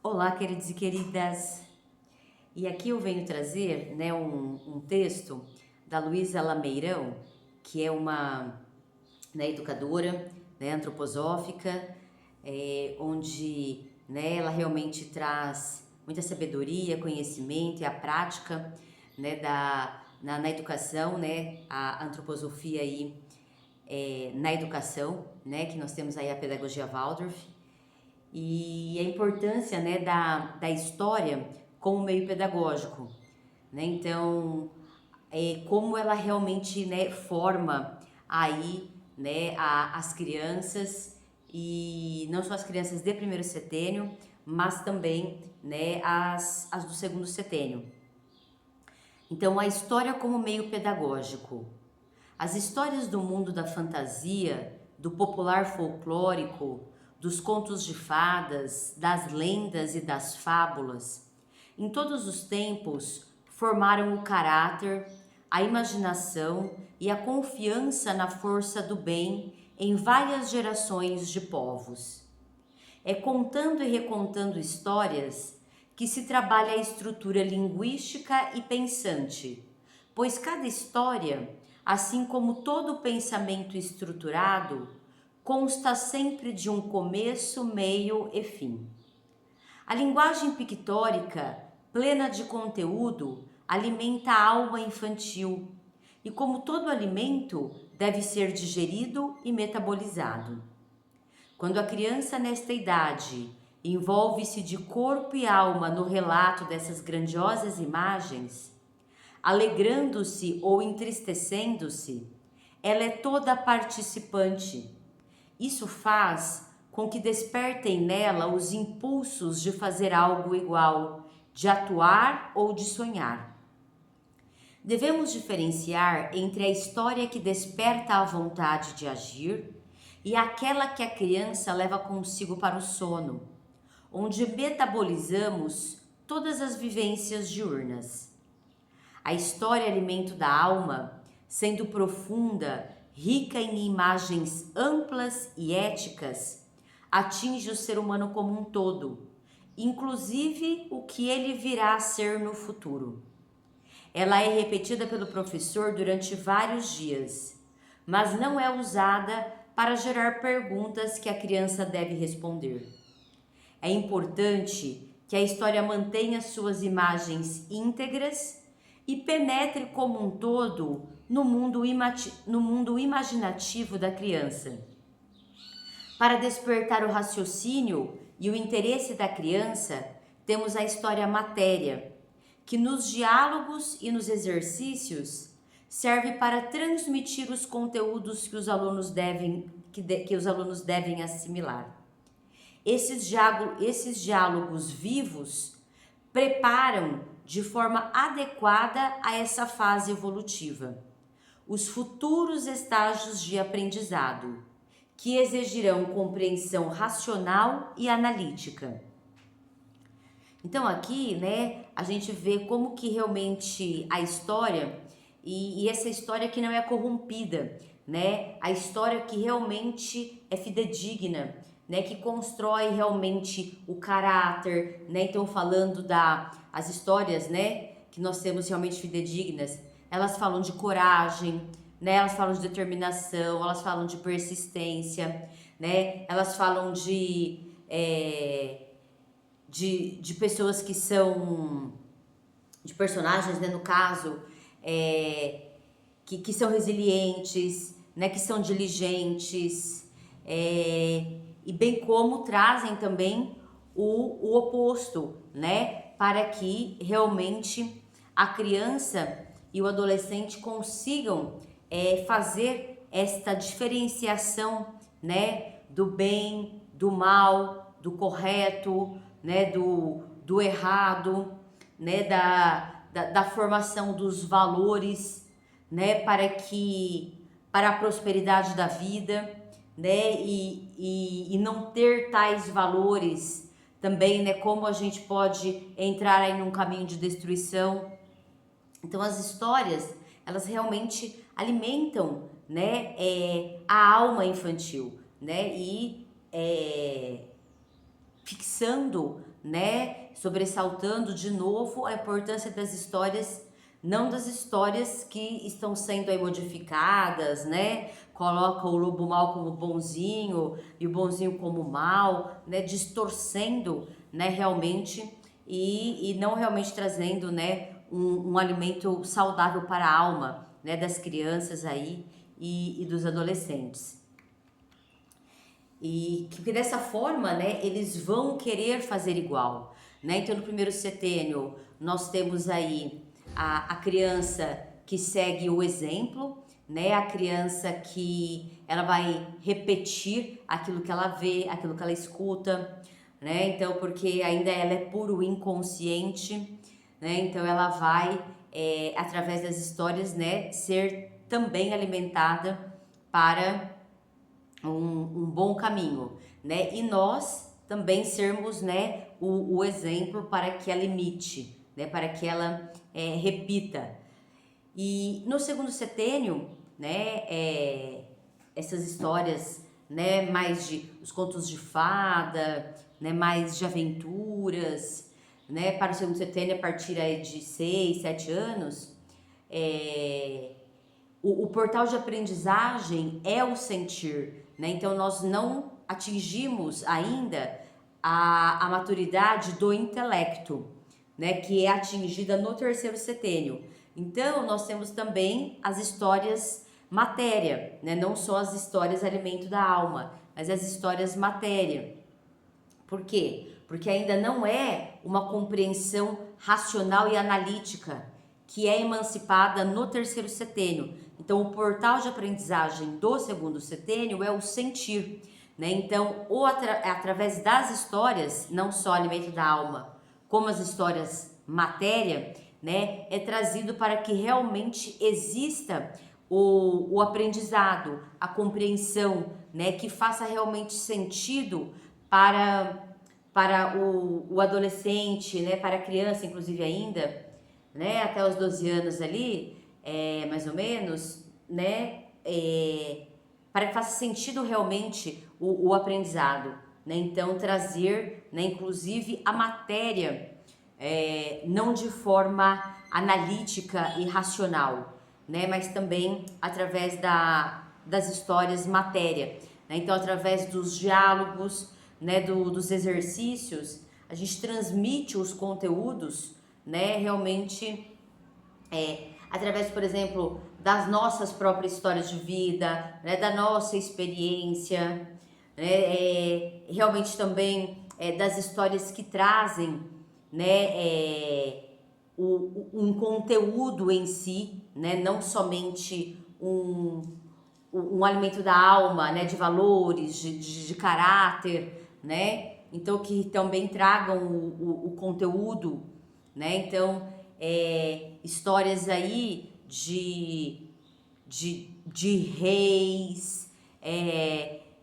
Olá, queridos e queridas! E aqui eu venho trazer, um texto da Luísa Lameirão, que é uma, educadora, antroposófica, onde, ela realmente traz muita sabedoria, conhecimento e a prática, na educação, a antroposofia aí, na educação, que nós temos aí a pedagogia Waldorf, e a importância, da história como meio pedagógico, Então, como ela realmente, forma aí, as crianças, e não só as crianças de primeiro setênio, mas também, as do segundo setênio. Então, a história como meio pedagógico. As histórias do mundo da fantasia, do popular folclórico, dos contos de fadas, das lendas e das fábulas, em todos os tempos formaram o caráter, a imaginação e a confiança na força do bem em várias gerações de povos. É contando e recontando histórias que se trabalha a estrutura linguística e pensante, pois cada história, assim como todo pensamento estruturado, consta sempre de um começo, meio e fim. A linguagem pictórica, plena de conteúdo, alimenta a alma infantil e, como todo alimento, deve ser digerido e metabolizado. Quando a criança nesta idade envolve-se de corpo e alma no relato dessas grandiosas imagens, alegrando-se ou entristecendo-se, ela é toda participante. Isso faz com que despertem nela os impulsos de fazer algo igual, de atuar ou de sonhar. Devemos diferenciar entre a história que desperta a vontade de agir e aquela que a criança leva consigo para o sono, onde metabolizamos todas as vivências diurnas. A história é alimento da alma, sendo profunda, rica em imagens amplas e éticas, atinge o ser humano como um todo, inclusive o que ele virá a ser no futuro. Ela é repetida pelo professor durante vários dias, mas não é usada para gerar perguntas que a criança deve responder. É importante que a história mantenha suas imagens íntegras e penetre como um todo no mundo imaginativo da criança. Para despertar o raciocínio e o interesse da criança, temos a história matéria, que nos diálogos e nos exercícios serve para transmitir os conteúdos que os alunos devem assimilar. Esses diálogos vivos preparam de forma adequada a essa fase evolutiva os futuros estágios de aprendizado, que exigirão compreensão racional e analítica. Então aqui, a gente vê como que realmente a história, e essa história que não é corrompida, a história que realmente é fidedigna, que constrói realmente o caráter, então falando as histórias, que nós temos realmente fidedignas, elas falam de coragem, elas falam de determinação, elas falam de persistência, elas falam de pessoas que são, de personagens, no caso, que são resilientes, que são diligentes, e bem como trazem também o oposto, para que realmente a criança e o adolescente consigam fazer esta diferenciação, do bem, do mal, do correto, do errado, da formação dos valores, para a prosperidade da vida, e não ter tais valores também, como a gente pode entrar aí num caminho de destruição. Então as histórias, elas realmente alimentam, a alma infantil, e fixando né, sobressaltando de novo a importância das histórias, não das histórias que estão sendo aí modificadas, né, coloca o lobo mau como bonzinho e o bonzinho como mal, né, distorcendo, né, realmente e não realmente trazendo, né, um alimento saudável para a alma, né, das crianças aí e dos adolescentes. E que dessa forma, né, eles vão querer fazer igual, né? Então, no primeiro setênio, nós temos aí a criança que segue o exemplo, né? A criança que ela vai repetir aquilo que ela vê, aquilo que ela escuta, né? Então, porque ainda ela é puro inconsciente, né? Então, ela vai, através das histórias, né, ser também alimentada para um bom caminho, né? E nós também sermos, né, o exemplo para que ela imite, né? Para que ela repita. E no segundo setênio, né, essas histórias, né, mais de os contos de fada, né, mais de aventuras, né, para o segundo setênio a partir aí de 6, 7 anos, o portal de aprendizagem é o sentir, né? Então nós não atingimos ainda a maturidade do intelecto, né? Que é atingida no terceiro setênio. Então nós temos também as histórias matéria, né? Não só as histórias alimento da alma, mas as histórias matéria. Por quê? Porque ainda não é uma compreensão racional e analítica que é emancipada no terceiro setênio. Então, o portal de aprendizagem do segundo setênio é o sentir, né? Então, através das histórias, não só alimento da alma, como as histórias matéria, né? É trazido para que realmente exista o aprendizado, a compreensão, né? Que faça realmente sentido para o adolescente, né? Para a criança, inclusive ainda, né, até os 12 anos ali, mais ou menos, né, para que faça sentido realmente o aprendizado, né, então trazer, né, inclusive a matéria, não de forma analítica e racional, né, mas também através das histórias matéria, né, então através dos diálogos, né, dos exercícios, a gente transmite os conteúdos, né, realmente através, por exemplo, das nossas próprias histórias de vida, né, da nossa experiência, né, realmente também das histórias que trazem, né, um conteúdo em si, né, não somente um alimento da alma, né, de valores, de caráter, né, então que também tragam o conteúdo, né, então histórias aí de reis,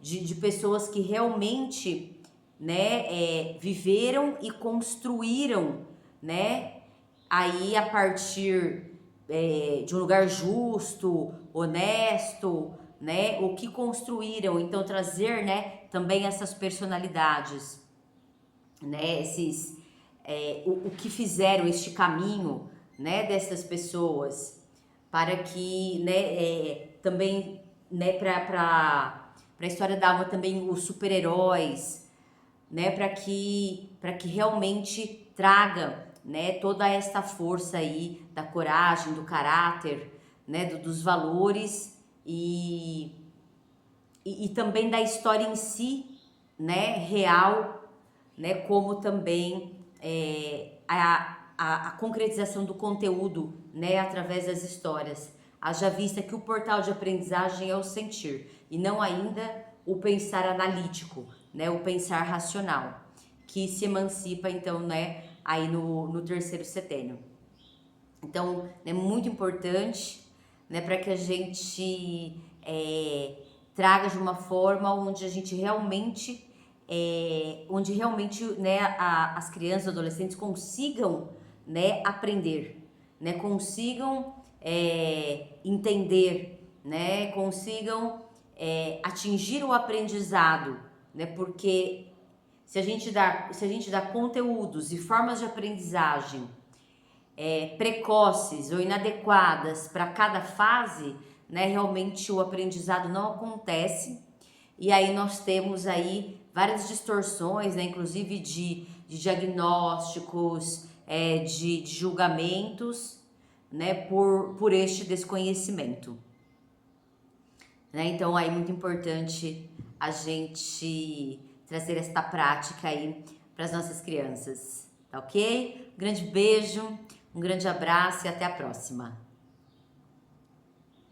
de pessoas que realmente, né, viveram e construíram, né, aí a partir de um lugar justo, honesto, né, o que construíram, então trazer, né, também essas personalidades, né, o que fizeram este caminho, né, dessas pessoas, para que, né, também, né, para a história da alma também os super-heróis, né, para que realmente traga, né, toda esta força aí da coragem, do caráter, né, dos valores e também da história em si, né, real, né, como também a concretização do conteúdo, né, através das histórias. Haja vista que o portal de aprendizagem é o sentir e não ainda o pensar analítico, né, o pensar racional, que se emancipa então, né, aí no terceiro setênio. Então, é muito importante, né, para que a gente traga de uma forma onde a gente realmente, né, as crianças e adolescentes consigam, né, aprender, né, consigam entender, né, consigam atingir o aprendizado, né, porque se a gente dá conteúdos e formas de aprendizagem precoces ou inadequadas para cada fase, né, realmente o aprendizado não acontece. E aí nós temos aí várias distorções, né, inclusive de diagnósticos, de julgamentos, né, por este desconhecimento. Né? Então aí é muito importante a gente trazer esta prática aí para as nossas crianças, tá ok? Um grande beijo, um grande abraço e até a próxima.